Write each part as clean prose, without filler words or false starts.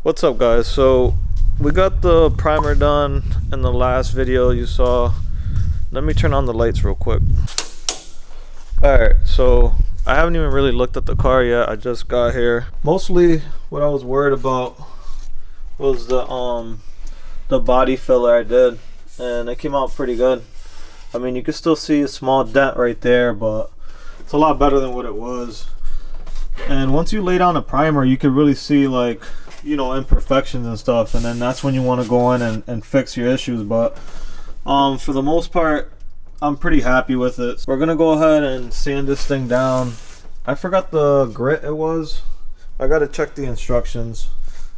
What's up, guys? So we got the primer done in the last video you saw. Let me turn on the lights real quick. Alright, so I haven't even really looked at the car yet. I just got here. Mostly what I was worried about was the body filler I did, and it came out pretty good. I mean, you can still see a small dent right there, but it's a lot better than what it was. And once you lay down a primer, you can really see, like, you know, imperfections and stuff, and then that's when you want to go in and fix your issues. But for the most part, I'm pretty happy with it. So we're gonna go ahead and sand this thing down. I forgot the grit it was. I gotta check the instructions.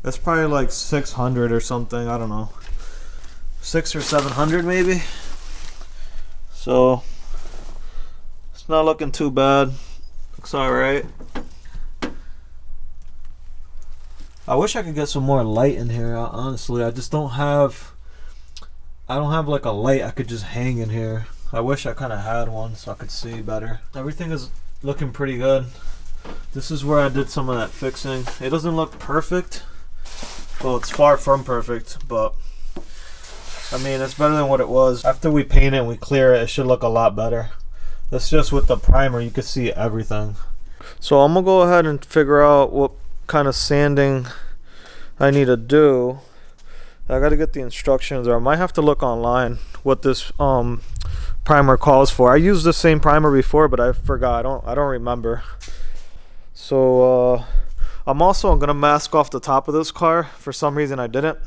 It's probably like 600 or something, I don't know, 600 or 700 maybe. So it's not looking too bad. Looks all right. I wish I could get some more light in here. Honestly, I just don't have. I don't have like a light I could just hang in here. I wish I kind of had one so I could see better. Everything is looking pretty good. This is where I did some of that fixing. It doesn't look perfect. Well, it's far from perfect, but I mean, it's better than what it was. After we paint it and we clear it, it should look a lot better. That's just with the primer, you can see everything. So I'm gonna go ahead and figure out what kind of sanding I need to do. I got to get the instructions, or I might have to look online what this primer calls for. I used the same primer before, but I forgot. I don't remember. So I'm also gonna mask off the top of this car. For some reason I didn't,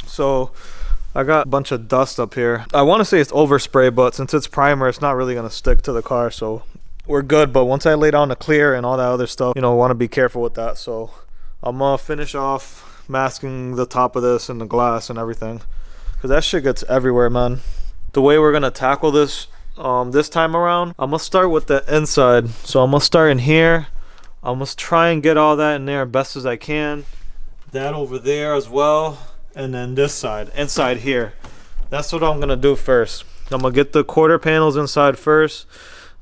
so I got a bunch of dust up here. I want to say it's overspray, but since it's primer, it's not really gonna stick to the car, so we're good. But once I lay down the clear and all that other stuff, you know, I want to be careful with that. So I'm gonna finish off masking the top of this and the glass and everything, because that shit gets everywhere, man. The way we're gonna tackle this this time around, I'm gonna start with the inside. So I'm gonna start in here. I'm gonna try and get all that in there best as I can. That over there as well, and then this side, inside here. That's what I'm gonna do first. I'm gonna get the quarter panels inside first,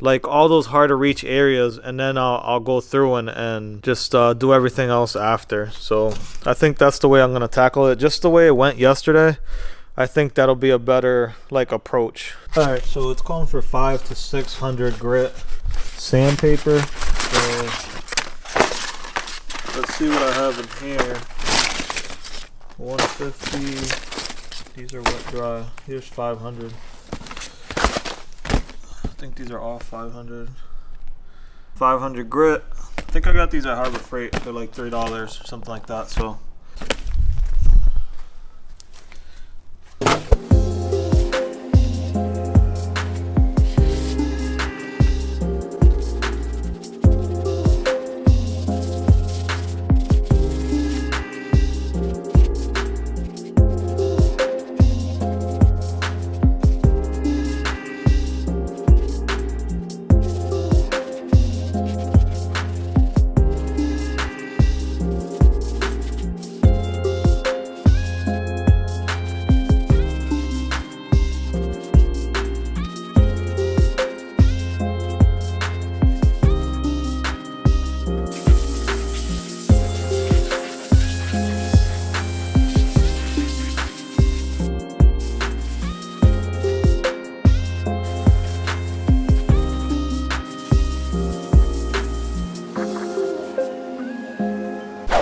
like all those hard to reach areas, and then I'll go through and just do everything else after. So I think that's the way I'm gonna tackle it, just the way it went yesterday. I think that'll be a better like approach. All right, so it's calling for 500 to 600 grit sandpaper. So let's see what I have in here. 150. These are wet dry. Here's 500. I think these are all 500. 500 grit. I think I got these at Harbor Freight. They're like $3 or something like that. So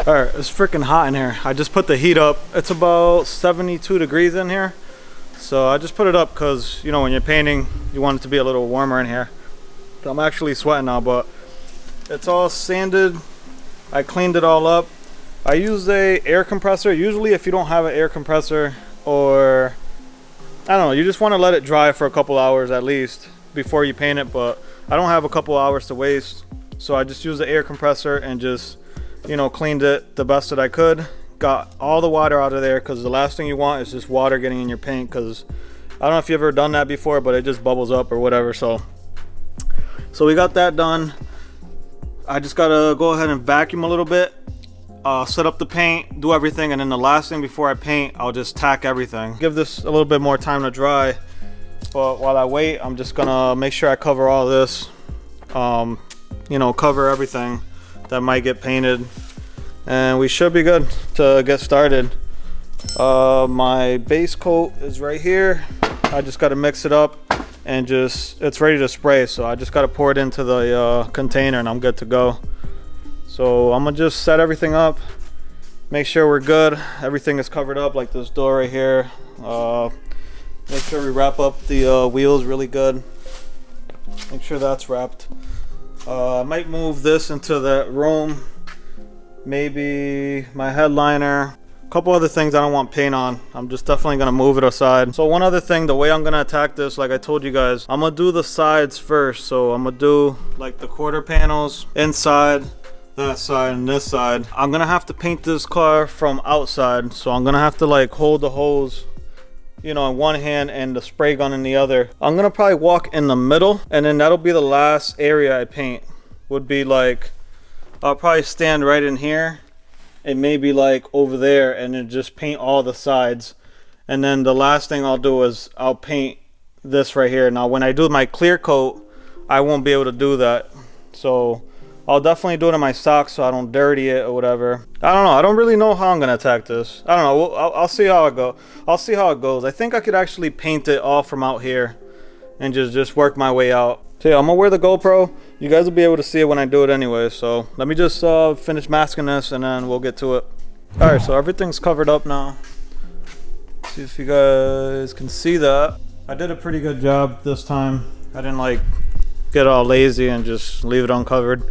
alright, it's freaking hot in here. I just put the heat up. It's about 72 degrees in here. So I just put it up because, you know, when you're painting, you want it to be a little warmer in here. So I'm actually sweating now, but it's all sanded. I cleaned it all up. I used a air compressor. Usually if you don't have an air compressor, or I don't know, you just want to let it dry for a couple hours at least before you paint it, but I don't have a couple hours to waste. So I just used the air compressor and just, you know, cleaned it the best that I could. Got all the water out of there, because the last thing you want is just water getting in your paint, because I don't know if you've ever done that before, but it just bubbles up or whatever. So we got that done. I just gotta go ahead and vacuum a little bit, set up the paint, do everything, and then the last thing before I paint, I'll just tack everything. Give this a little bit more time to dry, but while I wait, I'm just gonna make sure I cover all this, you know, cover everything that might get painted. and we should be good to get started. My base coat is right here. I just got to mix it up and it's ready to spray, so I just got to pour it into the container and I'm good to go. So I'm gonna just set everything up, make sure we're good, everything is covered up, like this door right here. Make sure we wrap up the wheels really good, make sure that's wrapped. I might move this into that room, maybe my headliner, a couple other things I don't want paint on. I'm just definitely gonna move it aside. So one other thing, the way I'm gonna attack this, like I told you guys, I'm gonna do the sides first. So I'm gonna do like the quarter panels inside, that side and this side. I'm gonna have to paint this car from outside, so I'm gonna have to like hold the hose, you know, in one hand and the spray gun in the other. I'm gonna probably walk in the middle, and then that'll be the last area I paint. Would be like, I'll probably stand right in here and maybe like over there, and then just paint all the sides. And then the last thing I'll do is I'll paint this right here. Now when I do my clear coat, I won't be able to do that, so I'll definitely do it in my socks so I don't dirty it or whatever. I don't know. I don't really know how I'm gonna attack this. I don't know. I'll see how it go. I'll see how it goes. I think I could actually paint it all from out here and just work my way out. So yeah, I'm gonna wear the GoPro. You guys will be able to see it when I do it anyway. So let me just finish masking this and then we'll get to it. All right, so everything's covered up now. See if you guys can see that. I did a pretty good job this time. I didn't like get all lazy and just leave it uncovered.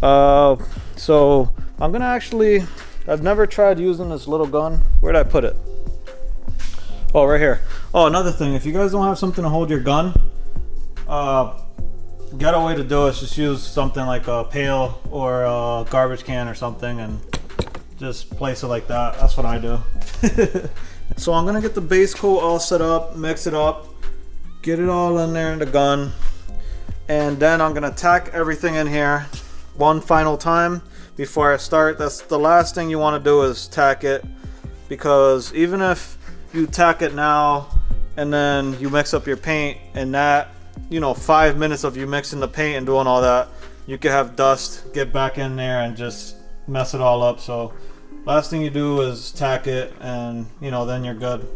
So I'm gonna actually, I've never tried using this little gun. Where'd I put it? Oh, right here. Oh, another thing, if you guys don't have something to hold your gun, get a way to do it. Just use something like a pail or a garbage can or something and just place it like that. That's what I do. So I'm gonna get the base coat all set up, mix it up, get it all in there in the gun, and then I'm gonna tack everything in here one final time before I start. That's the last thing you want to do, is tack it, because even if you tack it now and then you mix up your paint, and that, you know, 5 minutes of you mixing the paint and doing all that, you could have dust get back in there and just mess it all up. So last thing you do is tack it, and you know, then you're good.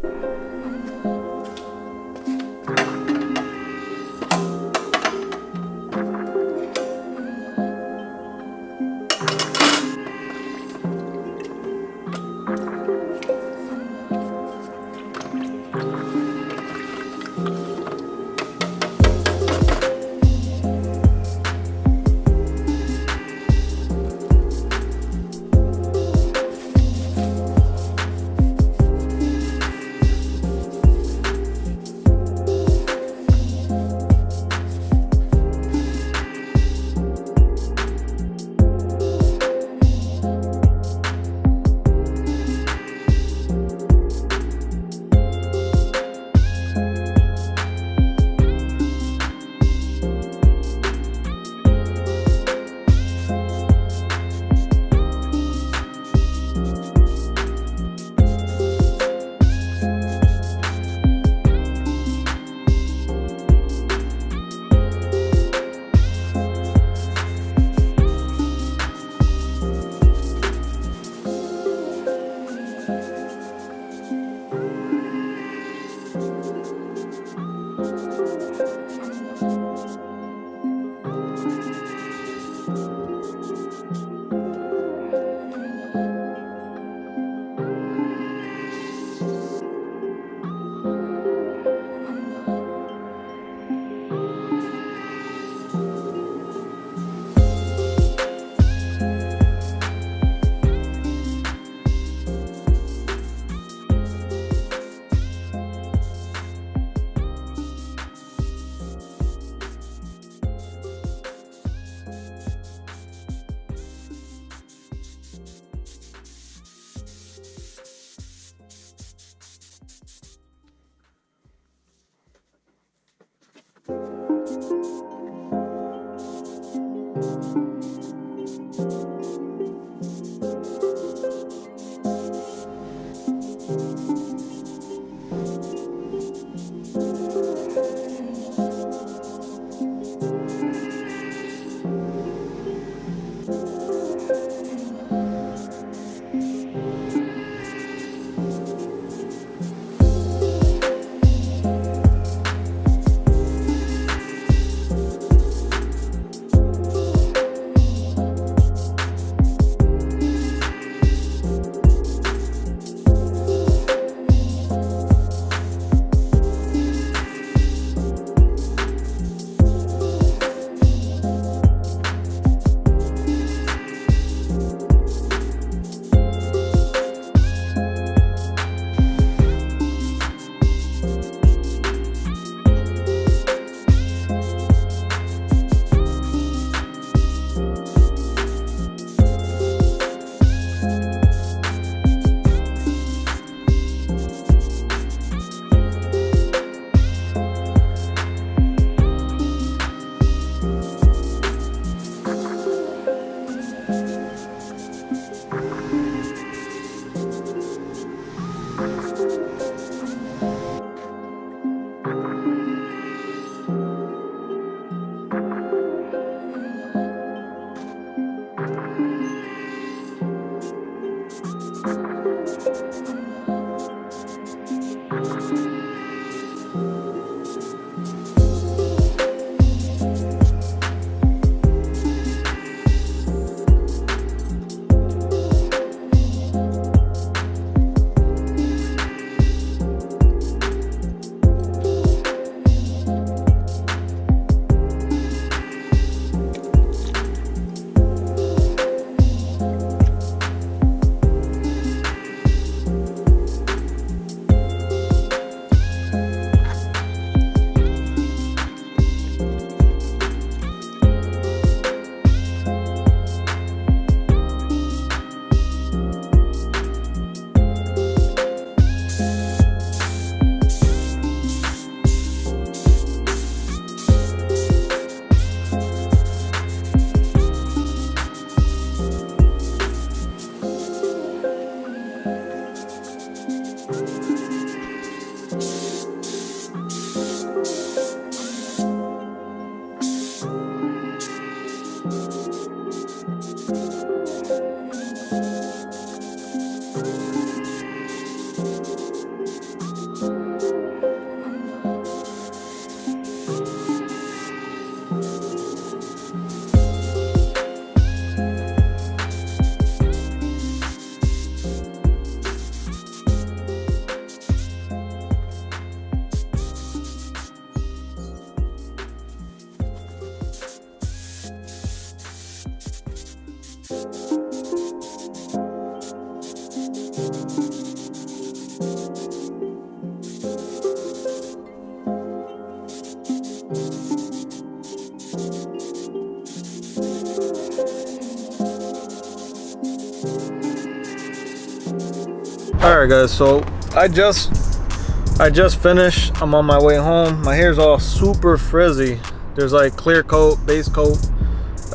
Alright guys, so I just finished. I'm on my way home. My hair's all super frizzy. There's like clear coat, base coat,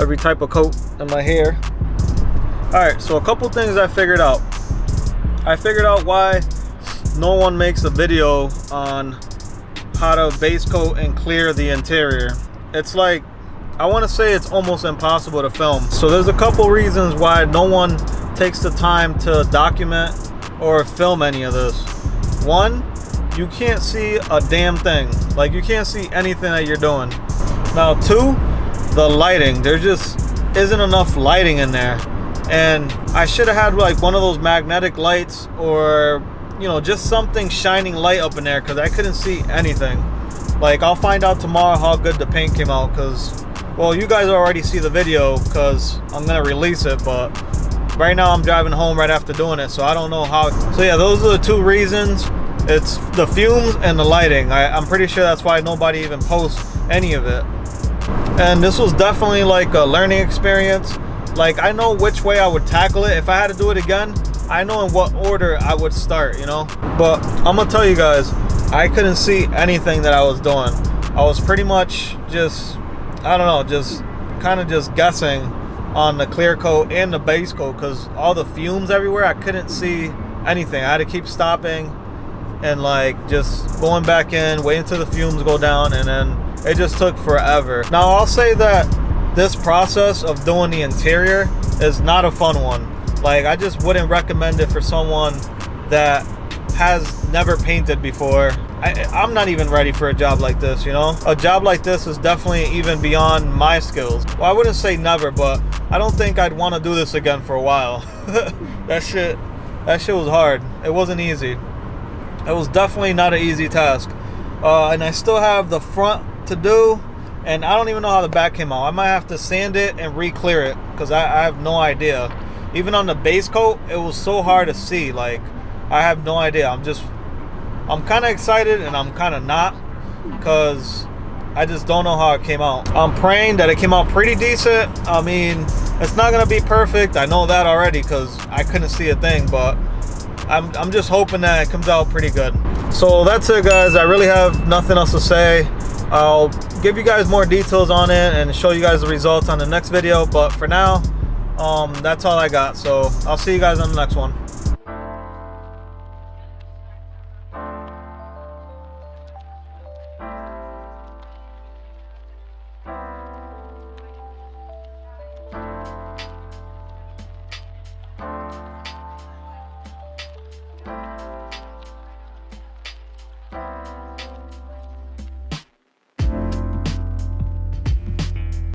every type of coat in my hair. Alright, so a couple things I figured out. I figured out why no one makes a video on how to base coat and clear the interior. It's like, I want to say it's almost impossible to film. So there's a couple reasons why no one takes the time to document or film any of this. One, you can't see a damn thing. Like, you can't see anything that you're doing. Now two, the lighting. There just isn't enough lighting in there. And I should have had like one of those magnetic lights, or you know, just something shining light up in there, because I couldn't see anything. Like, I'll find out tomorrow how good the paint came out, because, well, you guys already see the video because I'm gonna release it, but right now I'm driving home right after doing it, so I don't know how. So yeah, those are the two reasons. It's the fumes and the lighting. I'm pretty sure that's why nobody even posts any of it. And this was definitely like a learning experience. Like, I know which way I would tackle it. If I had to do it again, I know in what order I would start, you know? But I'm gonna tell you guys, I couldn't see anything that I was doing. I was pretty much just, I don't know, just kind of just guessing on the clear coat and the base coat, because all the fumes everywhere, I couldn't see anything. I had to keep stopping and like just going back in, waiting till the fumes go down, and then it just took forever. Now I'll say that this process of doing the interior is not a fun one. Like, I just wouldn't recommend it for someone that has never painted before. I'm not even ready for a job like this, you know? A job like this is definitely even beyond my skills. Well, I wouldn't say never, but I don't think I'd want to do this again for a while. That shit was hard. It wasn't easy. It was definitely not an easy task. And I still have the front to do, and I don't even know how the back came out. I might have to sand it and re-clear it, because I have no idea. Even on the base coat, it was so hard to see. Like, I have no idea. I'm kind of excited and I'm kind of not, because I just don't know how it came out. I'm praying that it came out pretty decent. I mean, it's not gonna be perfect. I know that already, because I couldn't see a thing, but I'm just hoping that it comes out pretty good. So that's it, guys. I really have nothing else to say. I'll give you guys more details on it and show you guys the results on the next video, but for now, that's all I got. So I'll see you guys on the next one.